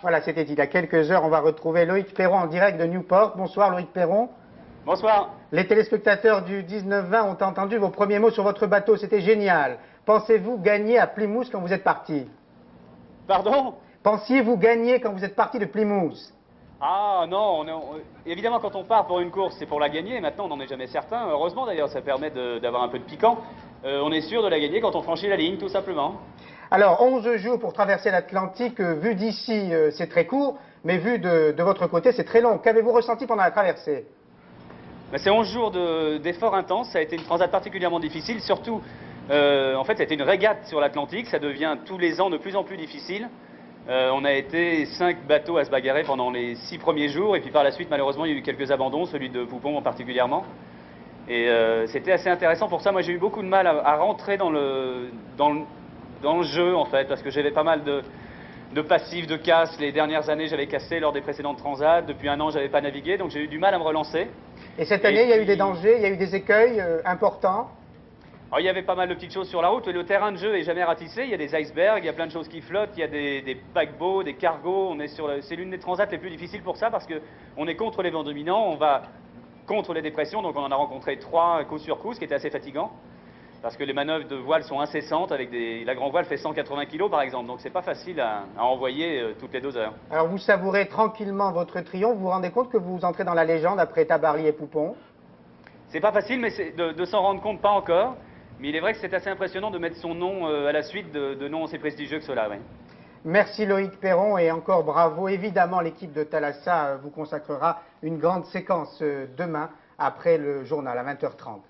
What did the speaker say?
Voilà, c'était il y a quelques heures. On va retrouver Loïc Perron en direct de Newport. Bonsoir Loïc Perron. Bonsoir. Les téléspectateurs du 19-20 ont entendu vos premiers mots sur votre bateau. C'était génial. Pensez-vous gagner à Plymouth quand vous êtes parti? Pardon? Pensiez-vous gagner quand vous êtes parti de Plymouth? Ah non, évidemment quand on part pour une course, c'est pour la gagner. Maintenant, on n'en est jamais certain. Heureusement d'ailleurs, ça permet d'avoir un peu de piquant. On est sûr de la gagner quand on franchit la ligne, tout simplement. Alors, 11 jours pour traverser l'Atlantique. Vu d'ici, c'est très court, mais vu de votre côté, c'est très long. Qu'avez-vous ressenti pendant la traversée? Ben, c'est 11 jours d'efforts intenses. Ça a été une transat particulièrement difficile. Surtout, en fait, c'était une régate sur l'Atlantique. Ça devient tous les ans de plus en plus difficile. On a été 5 bateaux à se bagarrer pendant les 6 premiers jours. Et puis par la suite, malheureusement, il y a eu quelques abandons, celui de Poupon particulièrement. Et c'était assez intéressant pour ça. Moi, j'ai eu beaucoup de mal à rentrer dans le jeu, en fait, parce que j'avais pas mal de passifs, de casse. Les dernières années, j'avais cassé lors des précédentes transats. Depuis un an, j'avais pas navigué, donc j'ai eu du mal à me relancer. Et cette année, il y a eu des dangers, il y a eu des écueils importants? Alors, il y avait pas mal de petites choses sur la route. Le terrain de jeu est jamais ratissé. Il y a des icebergs, il y a plein de choses qui flottent, il y a des paquebots, des cargos. C'est l'une des transats les plus difficiles pour ça, parce qu'on est contre les vents dominants, on va contre les dépressions. Donc on en a rencontré 3 coup sur coup, ce qui était assez fatigant. Parce que les manœuvres de voile sont incessantes, la grand voile fait 180 kg par exemple, donc c'est pas facile à envoyer toutes les 2 heures. Alors vous savourez tranquillement votre triomphe, vous vous rendez compte que vous entrez dans la légende après Tabarly et Poupon? C'est pas facile, mais de s'en rendre compte, pas encore. Mais il est vrai que c'est assez impressionnant de mettre son nom à la suite de noms aussi prestigieux que cela, oui. Merci Loïc Perron et encore bravo. Évidemment, l'équipe de Thalassa vous consacrera une grande séquence demain après le journal à 20h30.